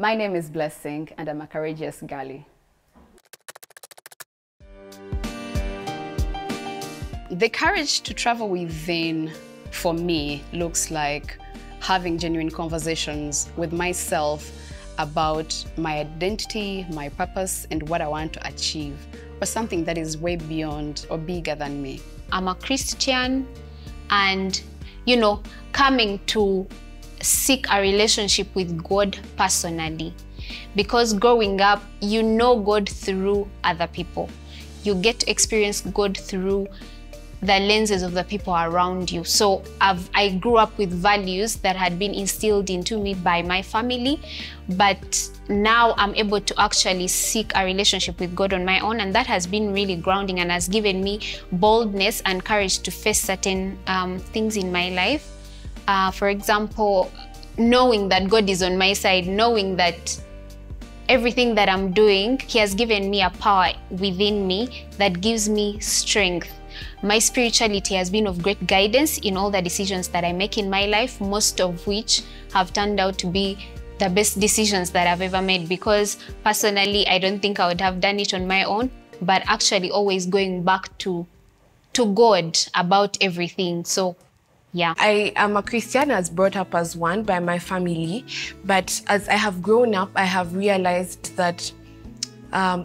My name is Blessing, and I'm a courageous girly. The courage to travel within, for me, looks like having genuine conversations with myself about my identity, my purpose, and what I want to achieve, or something that is way beyond or bigger than me. I'm a Christian, and, coming to seek a relationship with God personally. Because growing up, you know God through other people. You get to experience God through the lenses of the people around you. So I grew up with values that had been instilled into me by my family, but now I'm able to actually seek a relationship with God on my own, and that has been really grounding and has given me boldness and courage to face certain things in my life. For example, knowing that God is on my side, knowing that everything that I'm doing, He has given me a power within me that gives me strength. My spirituality has been of great guidance in all the decisions that I make in my life, most of which have turned out to be the best decisions that I've ever made, because personally, I don't think I would have done it on my own, but actually always going back to God about everything. So yeah. I am a Christian, as brought up as one by my family, but as I have grown up, I have realized that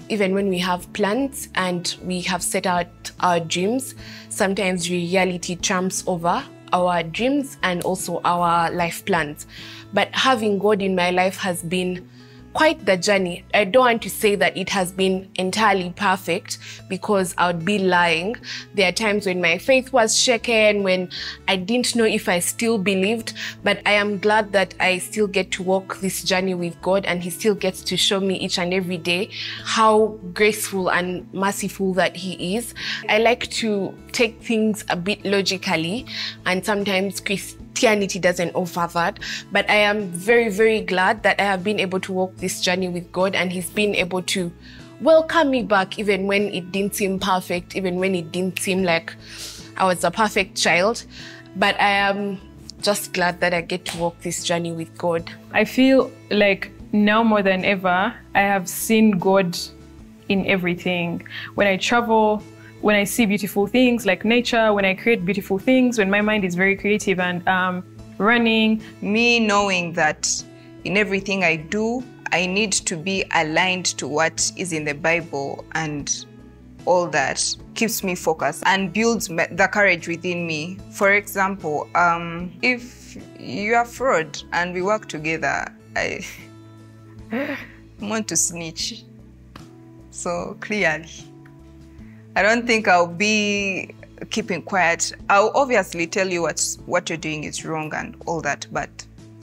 even when we have plans and we have set out our dreams, sometimes reality trumps over our dreams and also our life plans. But having God in my life has been quite the journey. I don't want to say that it has been entirely perfect, because I would be lying. There are times when my faith was shaken, when I didn't know if I still believed, but I am glad that I still get to walk this journey with God, and He still gets to show me each and every day how graceful and merciful that He is. I like to take things a bit logically, and sometimes Christianity doesn't offer that, but I am very, very glad that I have been able to walk this journey with God, and He's been able to welcome me back even when it didn't seem perfect, even when it didn't seem like I was a perfect child. But I am just glad that I get to walk this journey with God. I feel like now more than ever, I have seen God in everything. When I travel, when I see beautiful things like nature, when I create beautiful things, when my mind is very creative and running. Me knowing that in everything I do, I need to be aligned to what is in the Bible, and all that keeps me focused and builds the courage within me. For example, if you are fraud and we work together, I want to snitch. So clearly, I don't think I'll be keeping quiet. I'll obviously tell you what you're doing is wrong and all that, but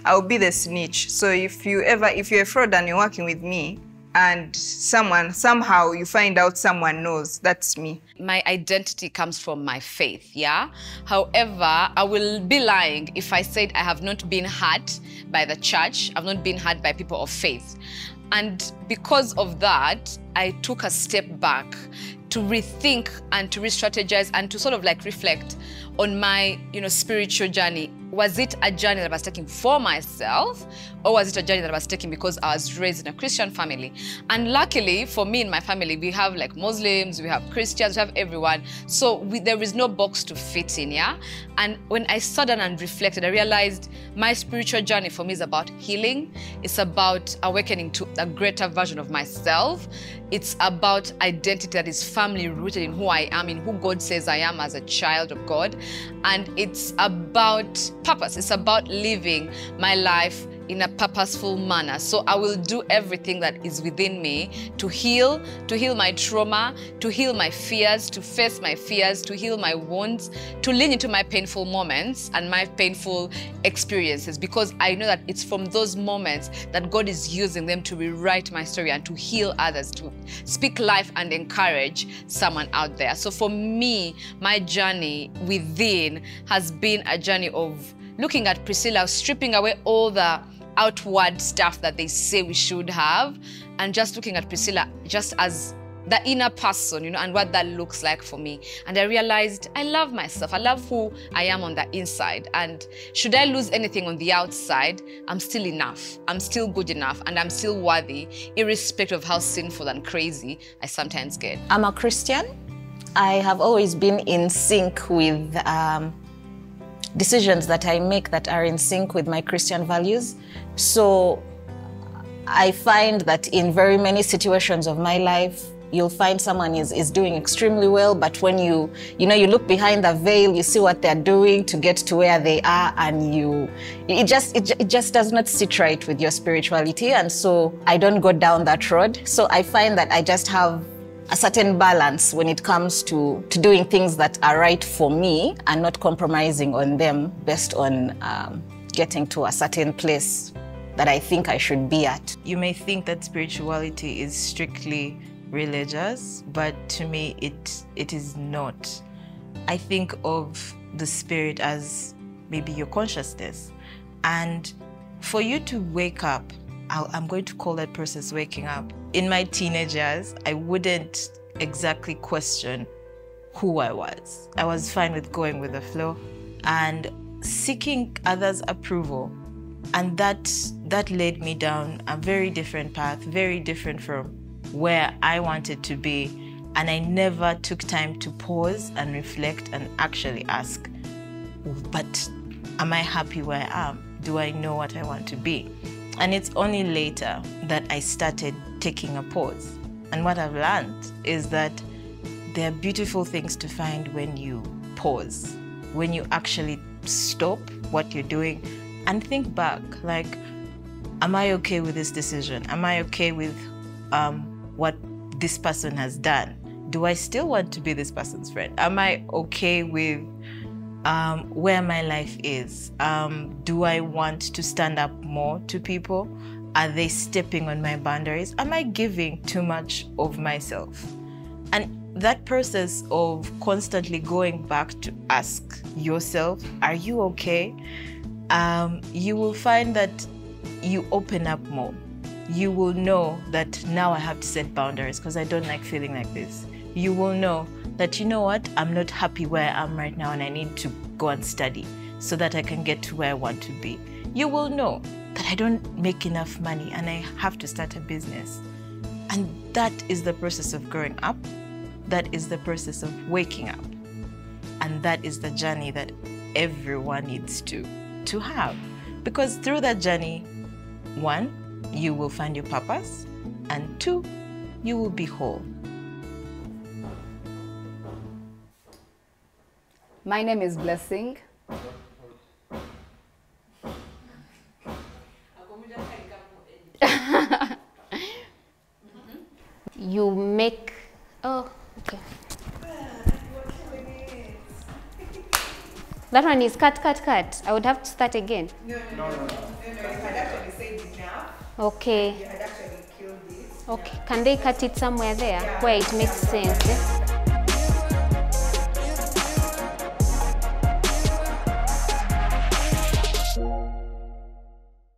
I'll be the snitch. So if you're a fraud and you're working with me, and somehow you find out someone knows, that's me. My identity comes from my faith, yeah? However, I will be lying if I said I have not been hurt by the church, I've not been hurt by people of faith. And because of that, I took a step back to rethink and to re-strategize and to sort of like reflect on my, spiritual journey. Was it a journey that I was taking for myself, or was it a journey that I was taking because I was raised in a Christian family? And luckily for me and my family, we have like Muslims, we have Christians, we have everyone. So there is no box to fit in, yeah? And when I sat down and reflected, I realized my spiritual journey for me is about healing. It's about awakening to a greater version of myself. It's about identity that is firmly rooted in who I am, in who God says I am as a child of God. And it's about purpose. It's about living my life in a purposeful manner. So I will do everything that is within me to heal my trauma, to heal my fears, to face my fears, to heal my wounds, to lean into my painful moments and my painful experiences, because I know that it's from those moments that God is using them to rewrite my story and to heal others, to speak life and encourage someone out there. So for me, my journey within has been a journey of looking at Priscilla, stripping away all the outward stuff that they say we should have, and just looking at Priscilla just as the inner person, you know, and what that looks like for me. And I realized I love myself. I love who I am on the inside. And should I lose anything on the outside, I'm still enough. I'm still good enough, and I'm still worthy, irrespective of how sinful and crazy I sometimes get. I'm a Christian. I have always been in sync with decisions that I make that are in sync with my Christian values. So I find that in very many situations of my life, you'll find someone is doing extremely well, but when you look behind the veil, you see what they're doing to get to where they are, and it just does not sit right with your spirituality. And so I don't go down that road. So I find that I just have a certain balance when it comes to doing things that are right for me and not compromising on them based on getting to a certain place that I think I should be at. You may think that spirituality is strictly religious, but to me it is not. I think of the spirit as maybe your consciousness. And for you to wake up, I'm going to call that process waking up. In my teenage years, I wouldn't exactly question who I was. I was fine with going with the flow and seeking others' approval. And that led me down a very different path, very different from where I wanted to be. And I never took time to pause and reflect and actually ask, but am I happy where I am? Do I know what I want to be? And it's only later that I started taking a pause. And what I've learned is that there are beautiful things to find when you pause, when you actually stop what you're doing and think back, like, am I okay with this decision? Am I okay with what this person has done? Do I still want to be this person's friend? Am I okay with where my life is? Do I want to stand up more to people? Are they stepping on my boundaries? Am I giving too much of myself? And that process of constantly going back to ask yourself, are you okay? You will find that you open up more. You will know that now I have to set boundaries because I don't like feeling like this. You will know that, you know what, I'm not happy where I am right now and I need to go and study so that I can get to where I want to be. You will know that I don't make enough money and I have to start a business. And that is the process of growing up. That is the process of waking up. And that is the journey that everyone needs to have. Because through that journey, 1, you will find your purpose, and 2, you will be whole. My name is Blessing. You make, oh, okay. That one is cut. I would have to start again. No. I had actually said it now. Okay. You had actually killed this. Okay. Can they cut it somewhere there where it makes sense? Eh?